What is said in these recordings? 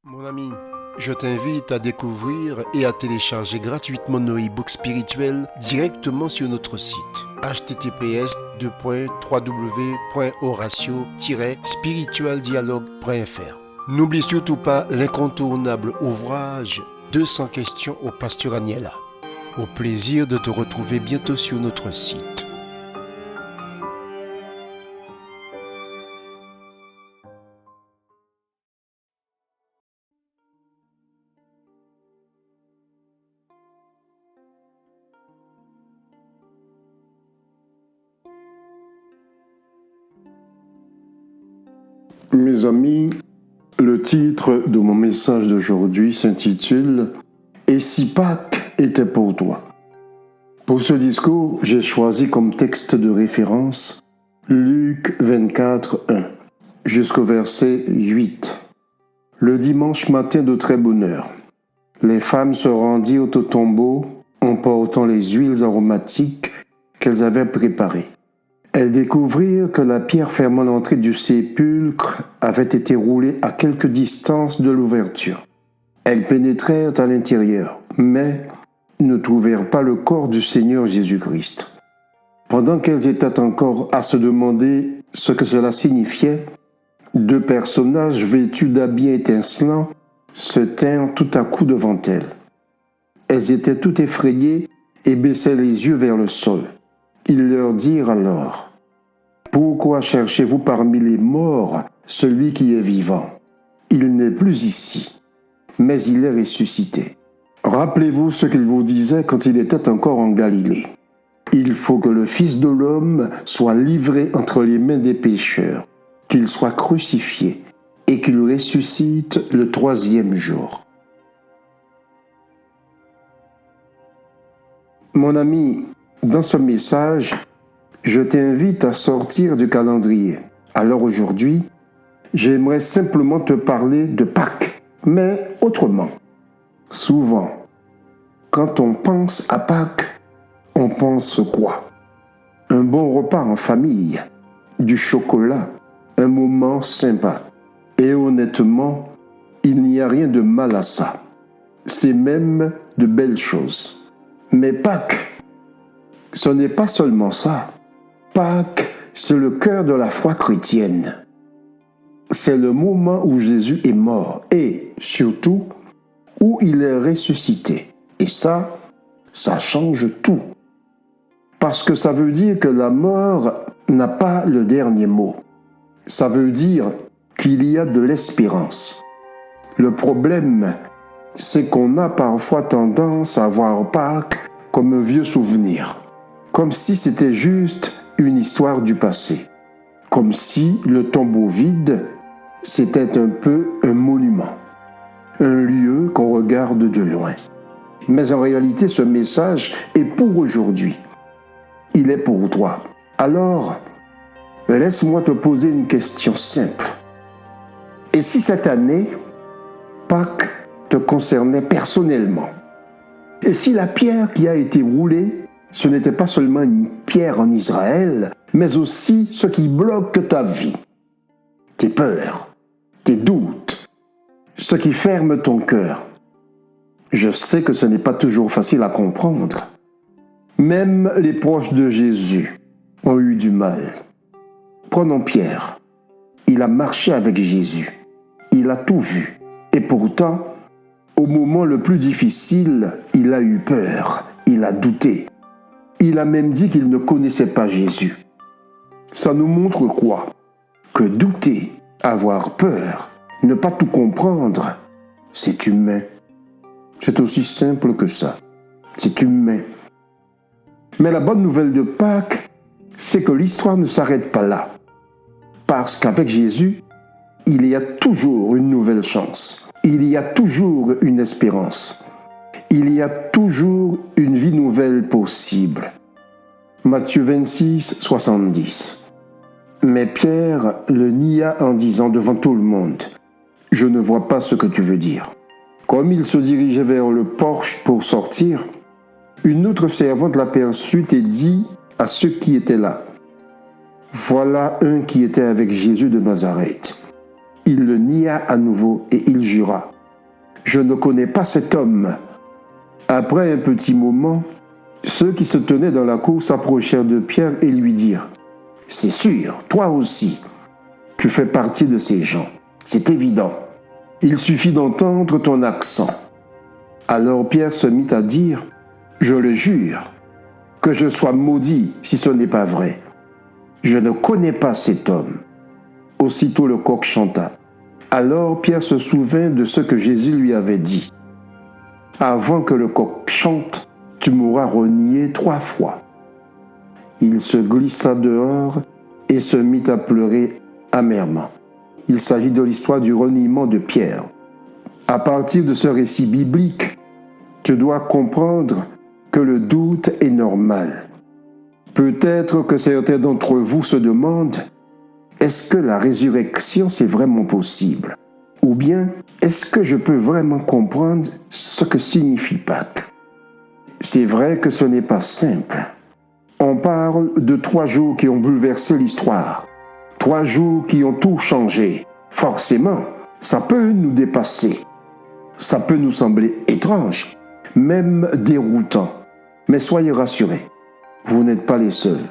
Mon ami, je t'invite à découvrir et à télécharger gratuitement nos e-books spirituels directement sur notre site https://horatio-spiritualdialogue.fr. N'oublie surtout pas l'incontournable ouvrage 200 questions au pasteur Agnella. Au plaisir de te retrouver bientôt sur notre site. Mes amis, le titre de mon message d'aujourd'hui s'intitule « Et si Pâques était pour toi ?» Pour ce discours, j'ai choisi comme texte de référence Luc 24, 1, jusqu'au verset 8. Le dimanche matin de très bonne heure, les femmes se rendirent au tombeau en portant les huiles aromatiques qu'elles avaient préparées. Elles découvrirent que la pierre fermant l'entrée du sépulcre avait été roulée à quelque distance de l'ouverture. Elles pénétrèrent à l'intérieur, mais ne trouvèrent pas le corps du Seigneur Jésus-Christ. Pendant qu'elles étaient encore à se demander ce que cela signifiait, deux personnages vêtus d'habits étincelants se tinrent tout à coup devant elles. Elles étaient toutes effrayées et baissaient les yeux vers le sol. Ils leur dirent alors : « Pourquoi cherchez-vous parmi les morts celui qui est vivant ? Il n'est plus ici, mais il est ressuscité. Rappelez-vous ce qu'il vous disait quand il était encore en Galilée. Il faut que le Fils de l'homme soit livré entre les mains des pécheurs, qu'il soit crucifié et qu'il ressuscite le troisième jour. » Mon ami, dans ce message, je t'invite à sortir du calendrier. Alors aujourd'hui, j'aimerais simplement te parler de Pâques, mais autrement. Souvent, quand on pense à Pâques, on pense quoi ? Un bon repas en famille, du chocolat, un moment sympa. Et honnêtement, il n'y a rien de mal à ça. C'est même de belles choses. Mais Pâques, ce n'est pas seulement ça. Pâques, c'est le cœur de la foi chrétienne. C'est le moment où Jésus est mort et, surtout, où il est ressuscité. Et ça change tout. Parce que ça veut dire que la mort n'a pas le dernier mot. Ça veut dire qu'il y a de l'espérance. Le problème, c'est qu'on a parfois tendance à voir Pâques comme un vieux souvenir. Comme si c'était juste une histoire du passé. Comme si le tombeau vide, c'était un peu un monument. Un lieu qu'on regarde de loin. Mais en réalité, ce message est pour aujourd'hui. Il est pour toi. Alors, laisse-moi te poser une question simple. Et si cette année, Pâques te concernait personnellement ? Et si la pierre qui a été roulée, ce n'était pas seulement une pierre en Israël, mais aussi ce qui bloque ta vie, tes peurs, tes doutes, ce qui ferme ton cœur. Je sais que ce n'est pas toujours facile à comprendre. Même les proches de Jésus ont eu du mal. Prenons Pierre. Il a marché avec Jésus. Il a tout vu. Et pourtant, au moment le plus difficile, il a eu peur. Il a douté. Il a même dit qu'il ne connaissait pas Jésus. Ça nous montre quoi ? Que douter, avoir peur, ne pas tout comprendre, c'est humain. C'est aussi simple que ça. C'est humain. Mais la bonne nouvelle de Pâques, c'est que l'histoire ne s'arrête pas là. Parce qu'avec Jésus, il y a toujours une nouvelle chance. Il y a toujours une espérance. Il y a toujours une vie nouvelle possible. Matthieu 26, 70. Mais Pierre le nia en disant devant tout le monde : « Je ne vois pas ce que tu veux dire. » Comme il se dirigeait vers le porche pour sortir, une autre servante l'aperçut et dit à ceux qui étaient là : « Voilà un qui était avec Jésus de Nazareth. Il le nia à nouveau et il jura: Je ne connais pas cet homme. Après un petit moment, ceux qui se tenaient dans la cour s'approchèrent de Pierre et lui dirent: C'est sûr, toi aussi, tu fais partie de ces gens. C'est évident. Il suffit d'entendre ton accent. Alors Pierre se mit à dire: Je le jure, que je sois maudit si ce n'est pas vrai. Je ne connais pas cet homme. Aussitôt le coq chanta. Alors Pierre se souvint de ce que Jésus lui avait dit: Avant que le coq chante, tu m'auras renié 3 fois. Il se glissa dehors et se mit à pleurer amèrement. Il s'agit de l'histoire du reniement de Pierre. À partir de ce récit biblique, tu dois comprendre que le doute est normal. Peut-être que certains d'entre vous se demandent: est-ce que la résurrection c'est vraiment possible? Ou bien, est-ce que je peux vraiment comprendre ce que signifie Pâques? C'est vrai que ce n'est pas simple. On parle de 3 jours qui ont bouleversé l'histoire. 3 jours qui ont tout changé. Forcément, ça peut nous dépasser. Ça peut nous sembler étrange, même déroutant. Mais soyez rassurés, vous n'êtes pas les seuls.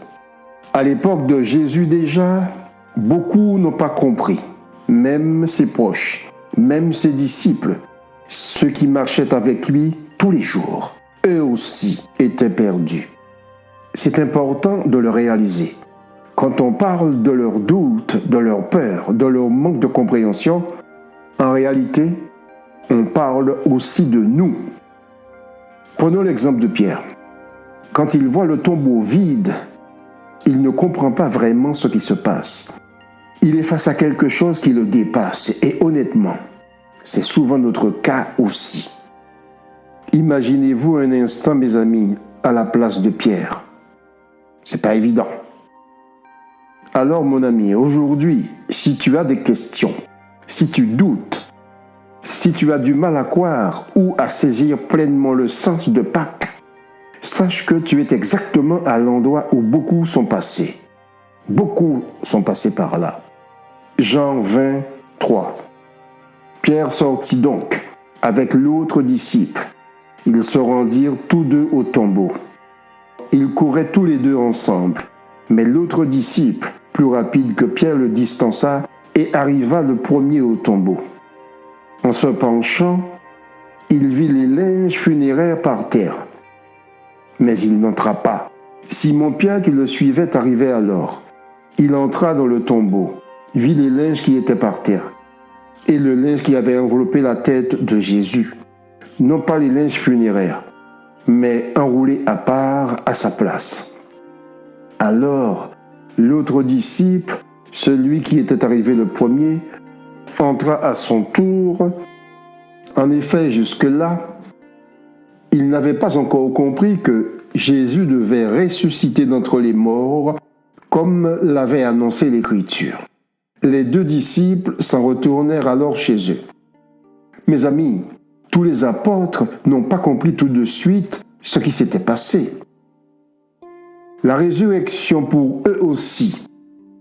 À l'époque de Jésus déjà, beaucoup n'ont pas compris. Même ses proches, même ses disciples, ceux qui marchaient avec lui tous les jours, eux aussi étaient perdus. C'est important de le réaliser. Quand on parle de leurs doutes, de leur peur, de leur manque de compréhension, en réalité, on parle aussi de nous. Prenons l'exemple de Pierre. Quand il voit le tombeau vide, il ne comprend pas vraiment ce qui se passe. Il est face à quelque chose qui le dépasse et honnêtement, c'est souvent notre cas aussi. Imaginez-vous un instant, mes amis, à la place de Pierre. C'est pas évident. Alors, mon ami, aujourd'hui, si tu as des questions, si tu doutes, si tu as du mal à croire ou à saisir pleinement le sens de Pâques, sache que tu es exactement à l'endroit où beaucoup sont passés. Beaucoup sont passés par là. Jean 20, 3. Pierre sortit donc avec l'autre disciple. Ils se rendirent tous deux au tombeau. Ils couraient tous les deux ensemble, mais l'autre disciple, plus rapide que Pierre, le distança et arriva le premier au tombeau. En se penchant, il vit les linges funéraires par terre. Mais il n'entra pas. Simon-Pierre, qui le suivait, arrivait alors. Il entra dans le tombeau, vit les linges qui étaient par terre, et le linge qui avait enveloppé la tête de Jésus. Non pas les linges funéraires, mais enroulés à part à sa place. Alors, l'autre disciple, celui qui était arrivé le premier, entra à son tour. En effet, jusque-là, il n'avait pas encore compris que Jésus devait ressusciter d'entre les morts, comme l'avait annoncé l'Écriture. Les 2 disciples s'en retournèrent alors chez eux. Mes amis, tous les apôtres n'ont pas compris tout de suite ce qui s'était passé. La résurrection pour eux aussi,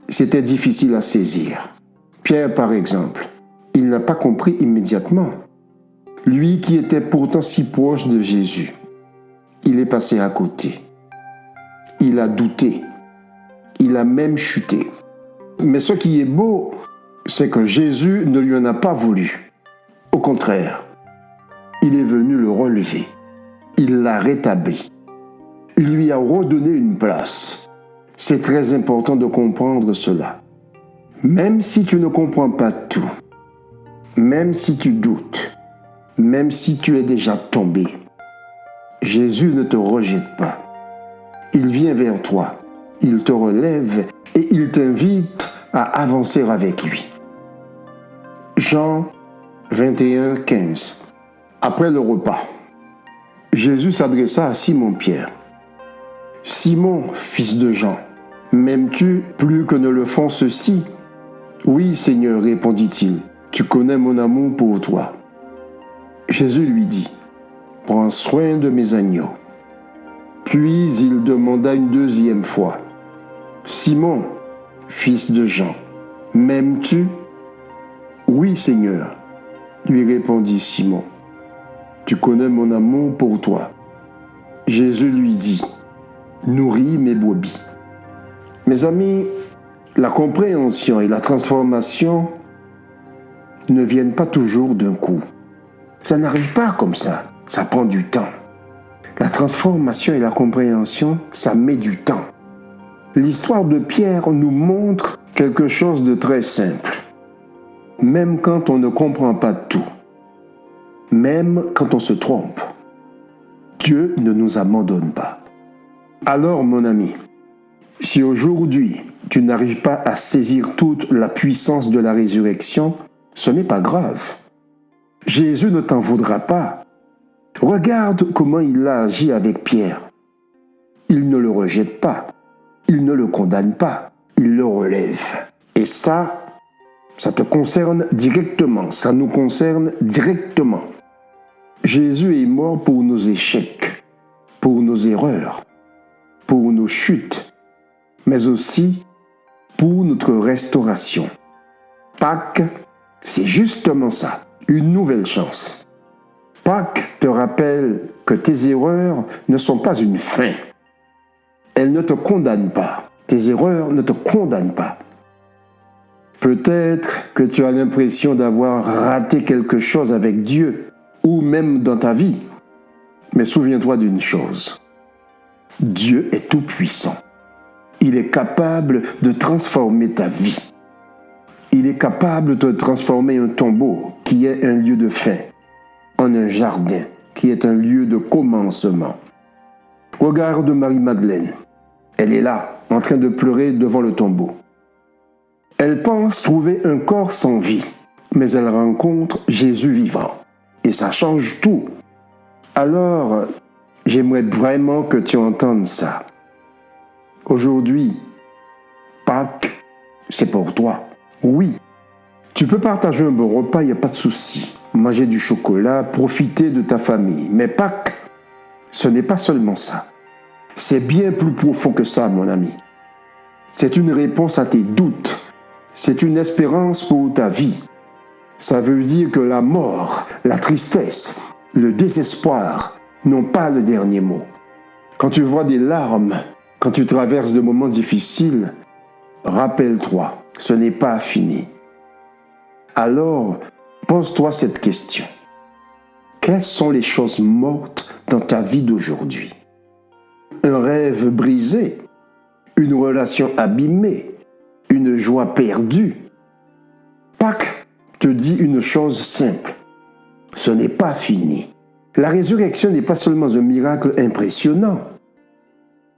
c'était difficile à saisir. Pierre, par exemple, il n'a pas compris immédiatement. Lui qui était pourtant si proche de Jésus, il est passé à côté. Il a douté. Il a même chuté. Mais ce qui est beau, c'est que Jésus ne lui en a pas voulu. Au contraire, il est venu le relever. Il l'a rétabli. Il lui a redonné une place. C'est très important de comprendre cela. Même si tu ne comprends pas tout, même si tu doutes, même si tu es déjà tombé, Jésus ne te rejette pas. Il vient vers toi, il te relève et il t'invite à avancer avec lui. Jean 21, 15. Après le repas, Jésus s'adressa à Simon-Pierre. « Simon, fils de Jean, m'aimes-tu plus que ne le font ceux-ci » ?« Oui, Seigneur, répondit-il, tu connais mon amour pour toi. » Jésus lui dit, « Prends soin de mes agneaux. » Puis il demanda une 2e fois, « Simon, fils de Jean, m'aimes-tu ? Oui, Seigneur, lui répondit Simon. Tu connais mon amour pour toi. Jésus lui dit, nourris mes brebis. Mes amis, la compréhension et la transformation ne viennent pas toujours d'un coup. Ça n'arrive pas comme ça prend du temps. La transformation et la compréhension, ça met du temps. L'histoire de Pierre nous montre quelque chose de très simple. Même quand on ne comprend pas tout, même quand on se trompe, Dieu ne nous abandonne pas. Alors, mon ami, si aujourd'hui tu n'arrives pas à saisir toute la puissance de la résurrection, ce n'est pas grave. Jésus ne t'en voudra pas. Regarde comment il a agi avec Pierre. Il ne le rejette pas, il ne le condamne pas, il le relève. Et ça te concerne directement, ça nous concerne directement. Jésus est mort pour nos échecs, pour nos erreurs, pour nos chutes, mais aussi pour notre restauration. Pâques, c'est justement ça, une nouvelle chance. Pâques te rappelle que tes erreurs ne sont pas une fin. Elles ne te condamnent pas. Tes erreurs ne te condamnent pas. Peut-être que tu as l'impression d'avoir raté quelque chose avec Dieu, ou même dans ta vie. Mais souviens-toi d'une chose. Dieu est tout-puissant. Il est capable de transformer ta vie. Il est capable de transformer un tombeau qui est un lieu de fin en un jardin qui est un lieu de commencement. Regarde Marie-Madeleine. Elle est là, en train de pleurer devant le tombeau. Elle pense trouver un corps sans vie, mais elle rencontre Jésus vivant. Et ça change tout. Alors, j'aimerais vraiment que tu entendes ça. Aujourd'hui, Pâques, c'est pour toi. Oui, tu peux partager un bon repas, il n'y a pas de souci. Manger du chocolat, profiter de ta famille. Mais Pâques, ce n'est pas seulement ça. C'est bien plus profond que ça, mon ami. C'est une réponse à tes doutes. C'est une espérance pour ta vie. Ça veut dire que la mort, la tristesse, le désespoir n'ont pas le dernier mot. Quand tu vois des larmes, quand tu traverses de moments difficiles, rappelle-toi, ce n'est pas fini. Alors, pose-toi cette question. Quelles sont les choses mortes dans ta vie d'aujourd'hui ? Un rêve brisé, une relation abîmée, une joie perdue. Pâques te dit une chose simple. Ce n'est pas fini. La résurrection n'est pas seulement un miracle impressionnant.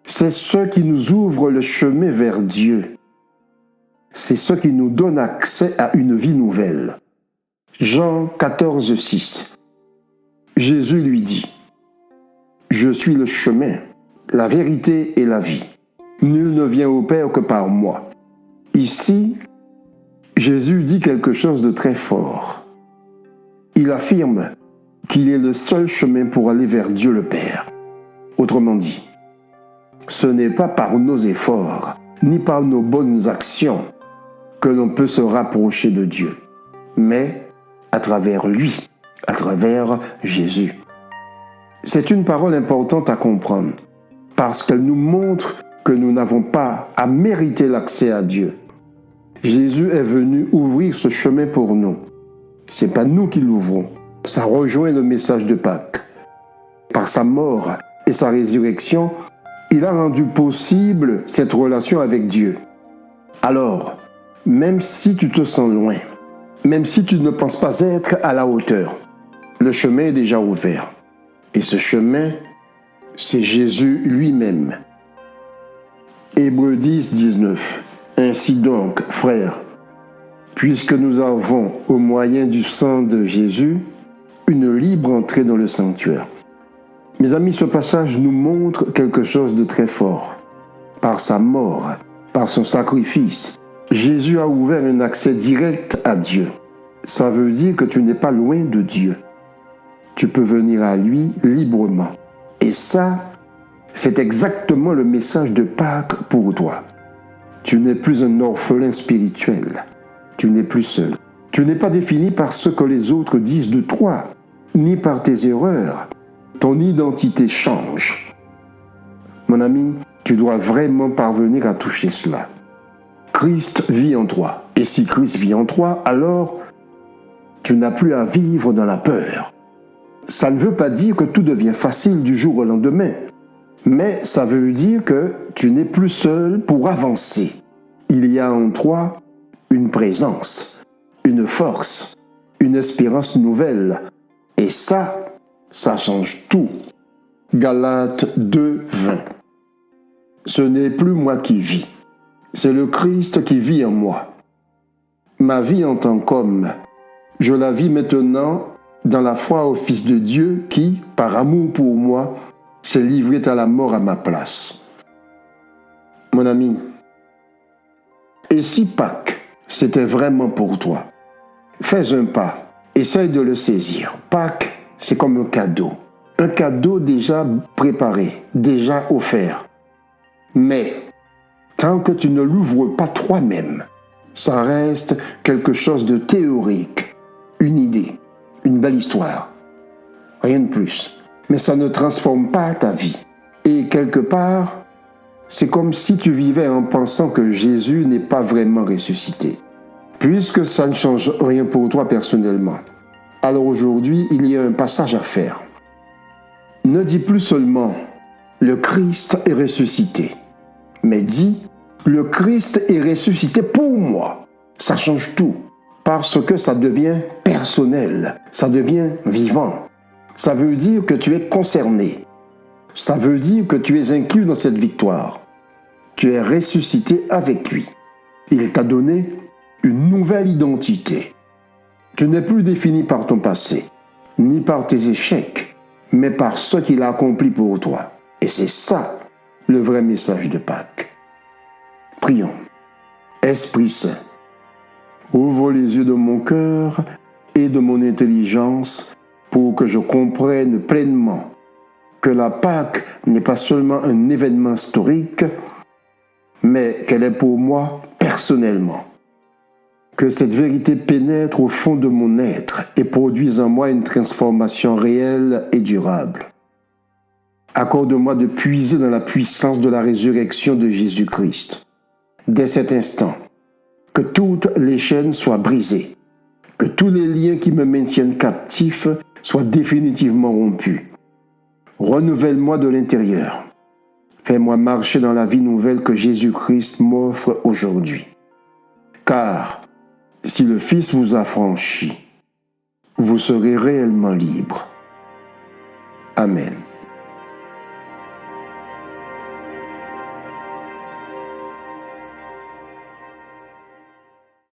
C'est ce qui nous ouvre le chemin vers Dieu. C'est ce qui nous donne accès à une vie nouvelle. Jean 14, 6. Jésus lui dit, « Je suis le chemin, la vérité et la vie. Nul ne vient au Père que par moi. » Ici, Jésus dit quelque chose de très fort. Il affirme qu'il est le seul chemin pour aller vers Dieu le Père. Autrement dit, ce n'est pas par nos efforts, ni par nos bonnes actions que l'on peut se rapprocher de Dieu, mais à travers lui, à travers Jésus. C'est une parole importante à comprendre, parce qu'elle nous montre que nous n'avons pas à mériter l'accès à Dieu. Jésus est venu ouvrir ce chemin pour nous. Ce n'est pas nous qui l'ouvrons. Ça rejoint le message de Pâques. Par sa mort et sa résurrection, il a rendu possible cette relation avec Dieu. Alors, même si tu te sens loin, même si tu ne penses pas être à la hauteur, le chemin est déjà ouvert. Et ce chemin, c'est Jésus lui-même. Hébreux 10, 19. Ainsi donc, frères, puisque nous avons, au moyen du sang de Jésus, une libre entrée dans le sanctuaire. Mes amis, ce passage nous montre quelque chose de très fort. Par sa mort, par son sacrifice, Jésus a ouvert un accès direct à Dieu. Ça veut dire que tu n'es pas loin de Dieu. Tu peux venir à lui librement. Et ça, c'est exactement le message de Pâques pour toi. Tu n'es plus un orphelin spirituel. Tu n'es plus seul. Tu n'es pas défini par ce que les autres disent de toi, ni par tes erreurs. Ton identité change. Mon ami, tu dois vraiment parvenir à toucher cela. Christ vit en toi. Et si Christ vit en toi, alors tu n'as plus à vivre dans la peur. Ça ne veut pas dire que tout devient facile du jour au lendemain, mais ça veut dire que tu n'es plus seul pour avancer. Il y a en toi une présence, une force, une espérance nouvelle. Et ça change tout. Galates 2, 20. Ce n'est plus moi qui vis, c'est le Christ qui vit en moi. Ma vie en tant qu'homme, je la vis maintenant dans la foi au Fils de Dieu qui, par amour pour moi, s'est livré à la mort à ma place. Mon ami, et si Pâques, c'était vraiment pour toi? Fais un pas, essaye de le saisir. Pâques, c'est comme un cadeau déjà préparé, déjà offert. Mais, tant que tu ne l'ouvres pas toi-même, ça reste quelque chose de théorique, une idée, une belle histoire, rien de plus. Mais ça ne transforme pas ta vie. Et quelque part, c'est comme si tu vivais en pensant que Jésus n'est pas vraiment ressuscité, puisque ça ne change rien pour toi personnellement. Alors aujourd'hui, il y a un passage à faire. Ne dis plus seulement « le Christ est ressuscité », mais dis « le Christ est ressuscité pour moi ». Ça change tout, parce que ça devient personnel, ça devient vivant. Ça veut dire que tu es concerné. Ça veut dire que tu es inclus dans cette victoire. Tu es ressuscité avec lui. Il t'a donné une nouvelle identité. Tu n'es plus défini par ton passé, ni par tes échecs, mais par ce qu'il a accompli pour toi. Et c'est ça, le vrai message de Pâques. Prions. Esprit Saint, ouvre les yeux de mon cœur et de mon intelligence pour que je comprenne pleinement que la Pâques n'est pas seulement un événement historique, mais qu'elle est pour moi personnellement. Que cette vérité pénètre au fond de mon être et produise en moi une transformation réelle et durable. Accorde-moi de puiser dans la puissance de la résurrection de Jésus-Christ. Dès cet instant, que toutes les chaînes soient brisées, que tous les liens qui me maintiennent captif soient définitivement rompus. Renouvelle-moi de l'intérieur. Fais-moi marcher dans la vie nouvelle que Jésus-Christ m'offre aujourd'hui. Car si le Fils vous a franchi, vous serez réellement libre. Amen.